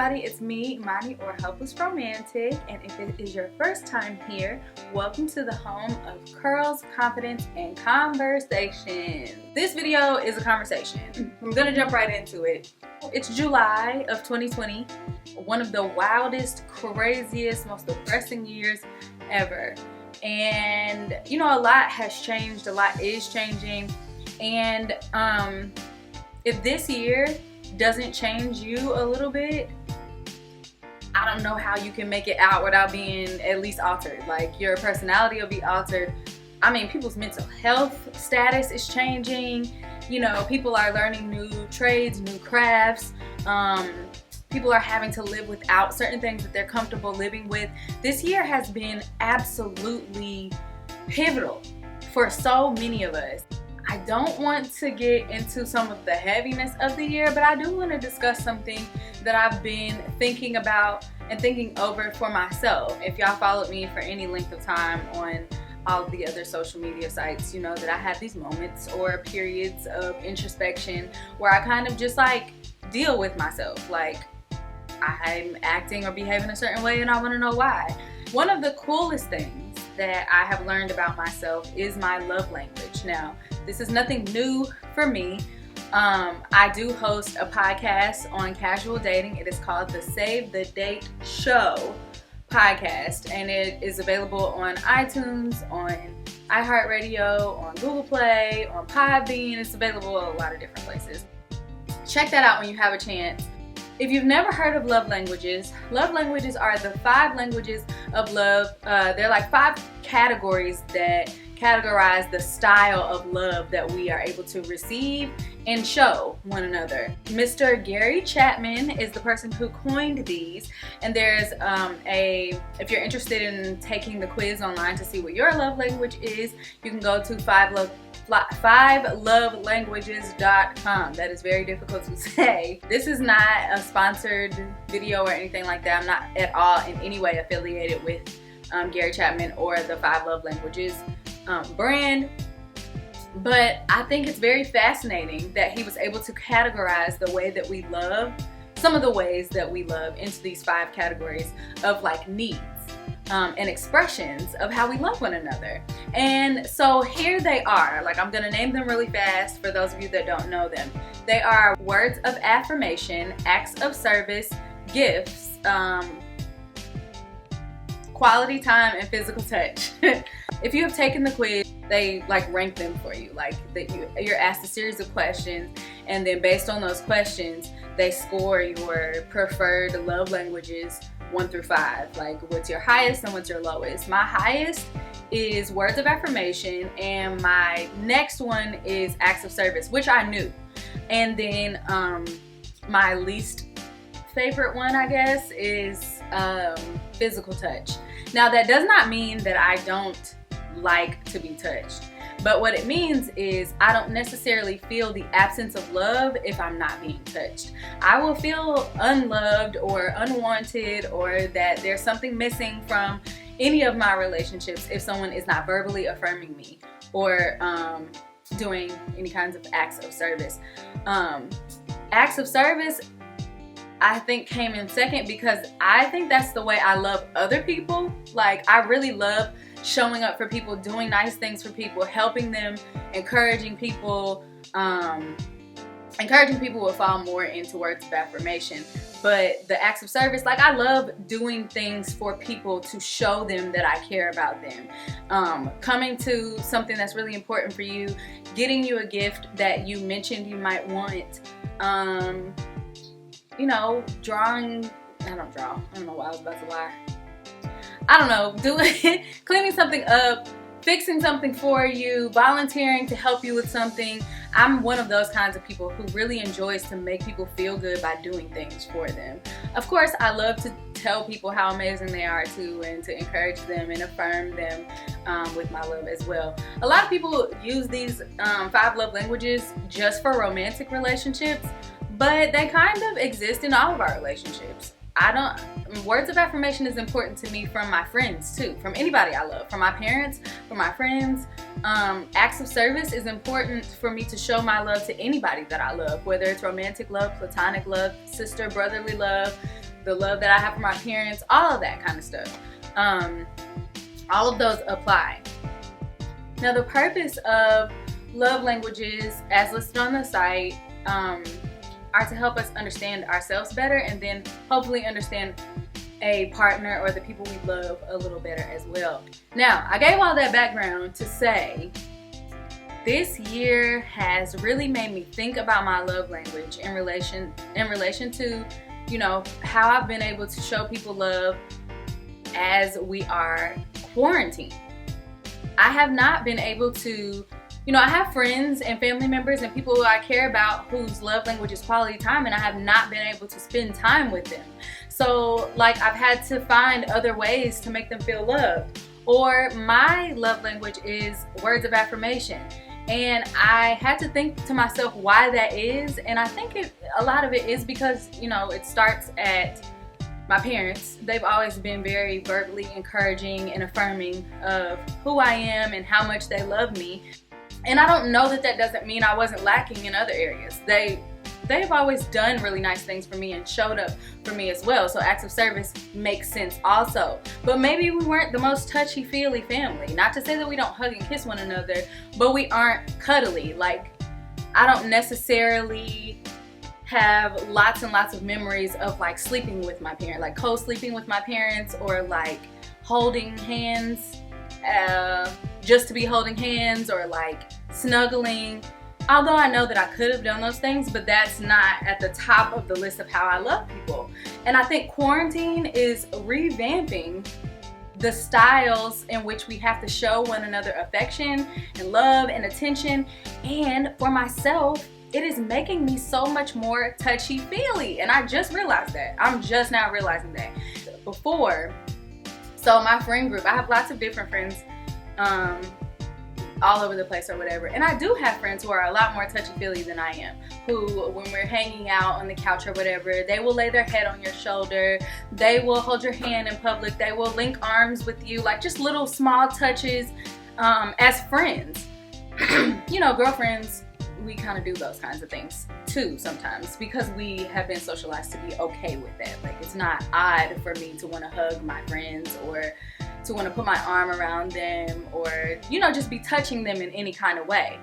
everybody, it's me, Imani, or Helpless Romantic, and if it is your first time here, welcome to the home of curls, confidence, and conversation. This video is a conversation. I'm gonna jump right into it. It's July of 2020, one of the wildest, craziest, most depressing years ever. And you know, a lot has changed, a lot is changing, and if this year doesn't change you a little bit, I don't know how you can make it out without being at least altered. Like, your personality will be altered. I mean, people's mental health status is changing. You know, people are learning new trades, new crafts. People are having to live without certain things that they're comfortable living with. This year has been absolutely pivotal for so many of us. I don't want to get into some of the heaviness of the year, but I do want to discuss something that I've been thinking about and thinking over for myself. If y'all followed me for any length of time on all of the other social media sites, you know that I have these moments or periods of introspection where I kind of just like deal with myself. Like, I'm acting or behaving a certain way and I want to know why. One of the coolest things that I have learned about myself is my love language. Now, this is nothing new for me. I do host a podcast on casual dating. It is called the Save the Date Show podcast, and it is available on iTunes, on iHeartRadio, on Google Play, on Podbean. It's available a lot of different places. Check that out when you have a chance. If you've never heard of love languages are the 5 languages of love. They're like 5 categories that categorize the style of love that we are able to receive and show one another. Mr. Gary Chapman is the person who coined these, and there's if you're interested in taking the quiz online to see what your love language is, you can go to 5lovelanguages.com. That is very difficult to say. This is not a sponsored video or anything like that. I'm not at all in any way affiliated with Gary Chapman or the 5 Love Languages brand, but I think it's very fascinating that he was able to categorize the way that we love, some of the ways that we love, into these 5 categories of like needs and expressions of how we love one another. And so here they are. Like, I'm gonna name them really fast for those of you that don't know them. They are words of affirmation, acts of service, gifts, quality time, and physical touch. If you have taken the quiz, they like rank them for you. Like, you're asked a series of questions, and then based on those questions, they score your preferred love languages 1 through 5. Like, what's your highest and what's your lowest? My highest is words of affirmation, and my next one is acts of service, which I knew. And then my least favorite one, I guess, is physical touch. Now, that does not mean that I don't like to be touched, but what it means is I don't necessarily feel the absence of love if I'm not being touched. I will feel unloved or unwanted, or that there's something missing from any of my relationships if someone is not verbally affirming me or doing any kinds of acts of service. Acts of service, I think, came in second because I think that's the way I love other people. Like, I really love showing up for people, doing nice things for people, helping them, encouraging people. Encouraging people will fall more into words of affirmation. But the acts of service, like, I love doing things for people to show them that I care about them. Coming to something that's really important for you, getting you a gift that you mentioned you might want. You know, drawing. I don't draw. I don't know why I was about to lie. I don't know, cleaning something up, fixing something for you, volunteering to help you with something. I'm one of those kinds of people who really enjoys to make people feel good by doing things for them. Of course, I love to tell people how amazing they are too, and to encourage them and affirm them with my love as well. A lot of people use these 5 love languages just for romantic relationships, but they kind of exist in all of our relationships. Words of affirmation is important to me from my friends too, from anybody I love, from my parents, from my friends. Acts of service is important for me to show my love to anybody that I love, whether it's romantic love, platonic love, sister, brotherly love, the love that I have for my parents, all of that kind of stuff. All of those apply. Now, the purpose of love languages, as listed on the site, are to help us understand ourselves better, and then hopefully understand a partner or the people we love a little better as well. Now, I gave all that background to say this year has really made me think about my love language in relation to, you know, how I've been able to show people love as we are quarantined. I have not been able to, you know, I have friends and family members and people who I care about whose love language is quality time, and I have not been able to spend time with them. So, like, I've had to find other ways to make them feel loved. Or my love language is words of affirmation. And I had to think to myself why that is. And I think a lot of it is because, you know, it starts at my parents. They've always been very verbally encouraging and affirming of who I am and how much they love me. And I don't know that doesn't mean I wasn't lacking in other areas. They've always done really nice things for me and showed up for me as well. So acts of service makes sense also. But maybe we weren't the most touchy-feely family. Not to say that we don't hug and kiss one another, but we aren't cuddly. Like, I don't necessarily have lots and lots of memories of like sleeping with my parents, like co-sleeping with my parents, or like holding hands just to be holding hands, or like snuggling. Although I know that I could have done those things, but that's not at the top of the list of how I love people. And I think quarantine is revamping the styles in which we have to show one another affection and love and attention. And for myself, it is making me so much more touchy-feely. And I just realized that. I'm just now realizing that. Before, so my friend group, I have lots of different friends all over the place or whatever. And I do have friends who are a lot more touchy-feely than I am, who, when we're hanging out on the couch or whatever, they will lay their head on your shoulder, they will hold your hand in public, they will link arms with you, like just little small touches as friends. You know, girlfriends, we kind of do those kinds of things too sometimes, because we have been socialized to be okay with that. Like, it's not odd for me to want to hug my friends, or to want to put my arm around them, or, you know, just be touching them in any kind of way.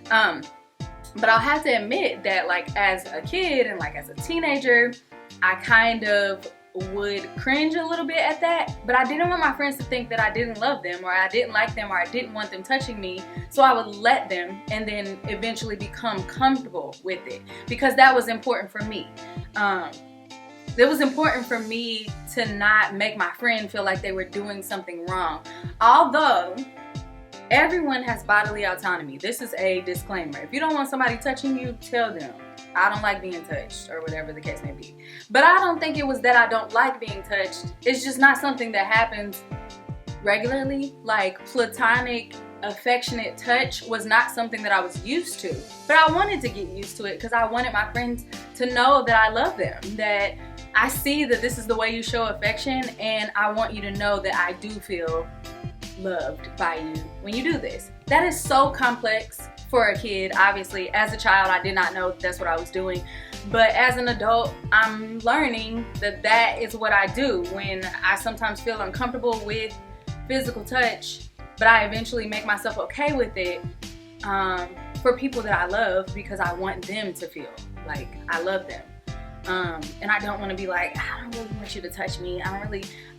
But I'll have to admit that, like, as a kid and like as a teenager, I kind of would cringe a little bit at that, but I didn't want my friends to think that I didn't love them, or I didn't like them, or I didn't want them touching me. So I would let them, and then eventually become comfortable with it, because that was important for me. It was important for me to not make my friend feel like they were doing something wrong. Although everyone has bodily autonomy. This is a disclaimer. If you don't want somebody touching you, tell them, I don't like being touched, or whatever the case may be. But I don't think it was that I don't like being touched. It's just not something that happens regularly. Like, platonic, affectionate touch was not something that I was used to. But I wanted to get used to it, because I wanted my friends to know that I love them, that I see that this is the way you show affection, and I want you to know that I do feel loved by you when you do this. That is so complex for a kid. Obviously, as a child, I did not know that's what I was doing. But as an adult, I'm learning that that is what I do when I sometimes feel uncomfortable with physical touch, but I eventually make myself okay with it for people that I love, because I want them to feel like I love them. And I don't want to be like, I don't really want you to touch me. I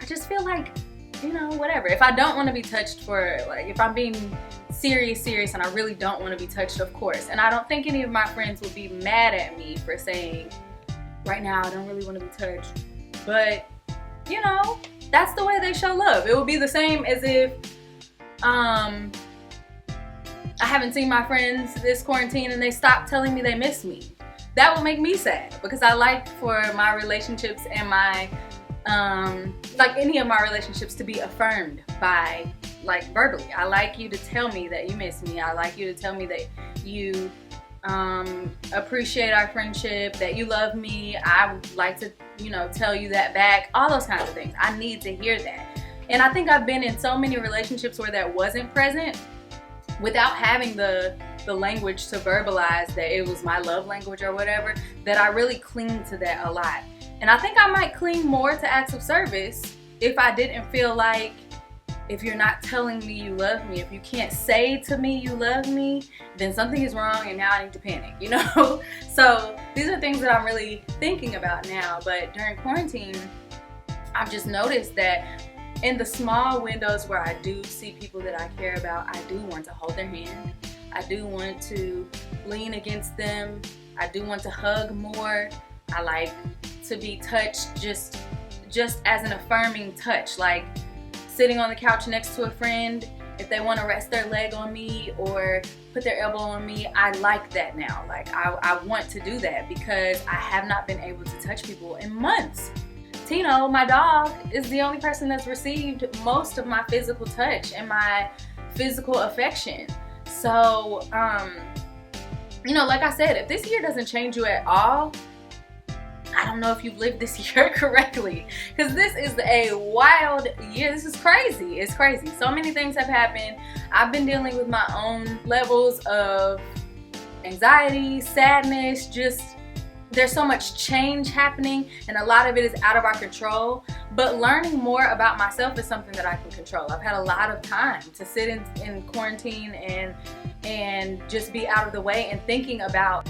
just feel like, you know, whatever. If I don't want to be touched, for like, if I'm being serious and I really don't want to be touched, of course. And I don't think any of my friends would be mad at me for saying, right now I don't really want to be touched. But, you know, that's the way they show love. It would be the same as if I haven't seen my friends this quarantine and they stopped telling me they miss me. That would make me sad, because I like for my relationships and my like any of my relationships to be affirmed by, like, verbally. I like you to tell me that you miss me. I like you to tell me that you appreciate our friendship, that you love me. I would like to, you know, tell you that back. All those kinds of things. I need to hear that. And I think I've been in so many relationships where that wasn't present, without having the language to verbalize that it was my love language or whatever, that I really cling to that a lot. And I think I might cling more to acts of service if I didn't feel like, if you're not telling me you love me, if you can't say to me you love me, then something is wrong and now I need to panic, you know? So these are things that I'm really thinking about now. But during quarantine, I've just noticed that in the small windows where I do see people that I care about, I do want to hold their hand. I do want to lean against them. I do want to hug more. I like to be touched just as an affirming touch, like sitting on the couch next to a friend. If they want to rest their leg on me or put their elbow on me, I like that now. Like I want to do that because I have not been able to touch people in months. Tino, my dog, is the only person that's received most of my physical touch and my physical affection. So, you know, like I said, if this year doesn't change you at all, I don't know if you've lived this year correctly, because this is a wild year. This is crazy. It's crazy. So many things have happened. I've been dealing with my own levels of anxiety, sadness, just there's so much change happening and a lot of it is out of our control. But learning more about myself is something that I can control. I've had a lot of time to sit in quarantine and just be out of the way and thinking about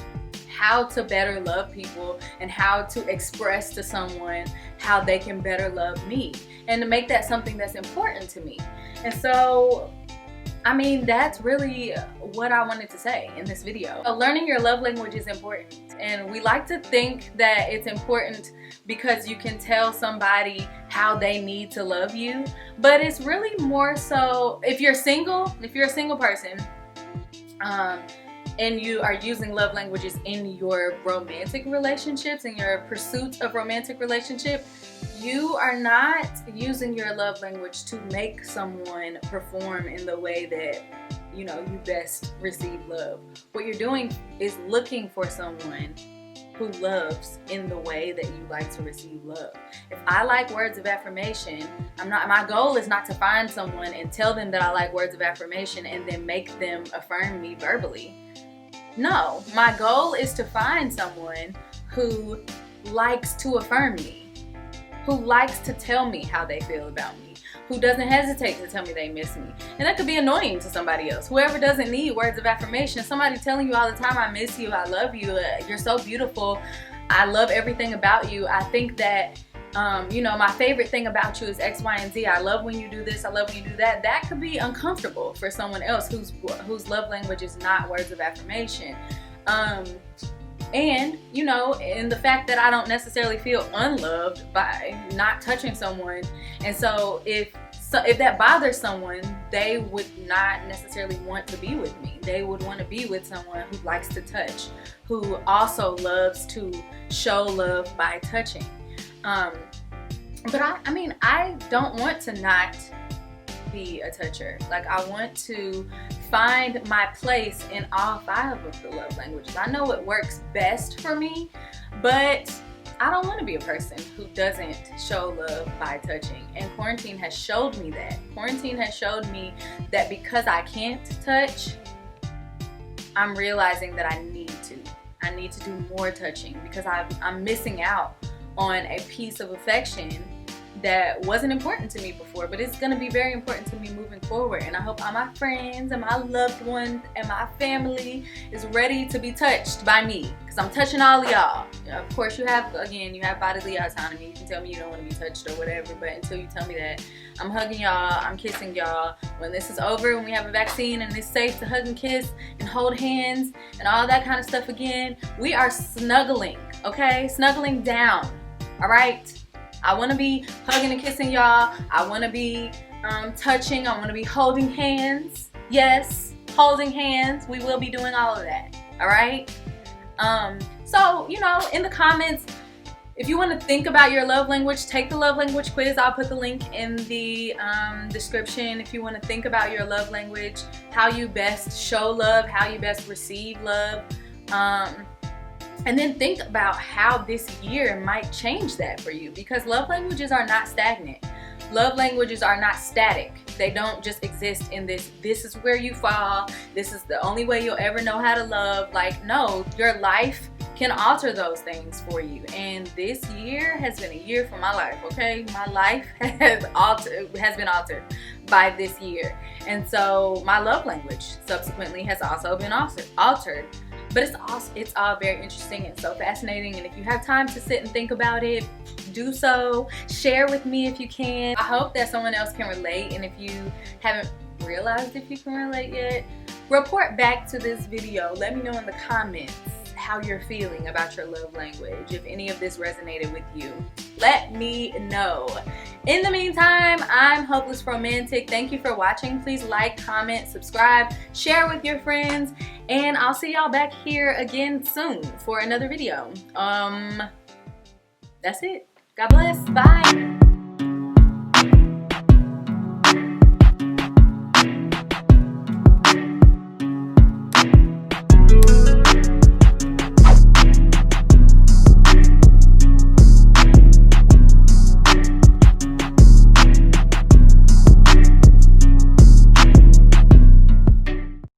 how to better love people and how to express to someone how they can better love me, and to make that something that's important to me. And so, I mean, that's really what I wanted to say in this video. Learning your love language is important, and we like to think that it's important because you can tell somebody how they need to love you, but it's really more so if you're a single person, and you are using love languages in your romantic relationships, in your pursuit of romantic relationship, you are not using your love language to make someone perform in the way that, you know, you best receive love. What you're doing is looking for someone who loves in the way that you like to receive love. If I like words of affirmation, my goal is not to find someone and tell them that I like words of affirmation and then make them affirm me verbally. No, my goal is to find someone who likes to affirm me, who likes to tell me how they feel about me, who doesn't hesitate to tell me they miss me. And that could be annoying to somebody else. Whoever doesn't need words of affirmation, somebody telling you all the time, I miss you, I love you, you're so beautiful, I love everything about you. I think that, you know, my favorite thing about you is X, Y, and Z. I love when you do this, I love when you do that. That could be uncomfortable for someone else whose love language is not words of affirmation. And, you know, in the fact that I don't necessarily feel unloved by not touching someone. And so if that bothers someone, they would not necessarily want to be with me. They would want to be with someone who likes to touch, who also loves to show love by touching. But I mean, I don't want to not be a toucher. Like, I want to find my place in all 5 of the love languages. I know it works best for me, but I don't want to be a person who doesn't show love by touching. And quarantine has showed me that. Quarantine has showed me that because I can't touch, I'm realizing that I need to. I need to do more touching because I'm missing out on a piece of affection that wasn't important to me before, but it's gonna be very important to me moving forward. And I hope all my friends and my loved ones and my family is ready to be touched by me, because I'm touching all of y'all. Of course, you have bodily autonomy. You can tell me you don't want to be touched or whatever, but until you tell me that, I'm hugging y'all, I'm kissing y'all. When this is over, when we have a vaccine and it's safe to hug and kiss and hold hands and all that kind of stuff again, we are snuggling, okay? Snuggling down, all right? I want to be hugging and kissing y'all. I want to be touching. I want to be holding hands. Yes, holding hands. We will be doing all of that. All right. So, you know, in the comments, if you want to think about your love language, take the love language quiz. I'll put the link in the description. If you want to think about your love language, how you best show love, how you best receive love. And then think about how this year might change that for you, because love languages are not stagnant. Love languages are not static. They don't just exist in this is where you fall, this is the only way you'll ever know how to love. Like, no, your life can alter those things for you. And this year has been a year for my life, okay? My life has been altered by this year. And so my love language subsequently has also been altered. But it's all very interesting and so fascinating. And if you have time to sit and think about it, do so. Share with me if you can. I hope that someone else can relate. And if you haven't realized if you can relate yet, report back to this video. Let me know in the comments how you're feeling about your love language. If any of this resonated with you, let me know. In the meantime, I'm Hopeless Romantic. Thank you for watching. Please like, comment, subscribe, share with your friends, and I'll see y'all back here again soon for another video. That's it. God bless. Bye.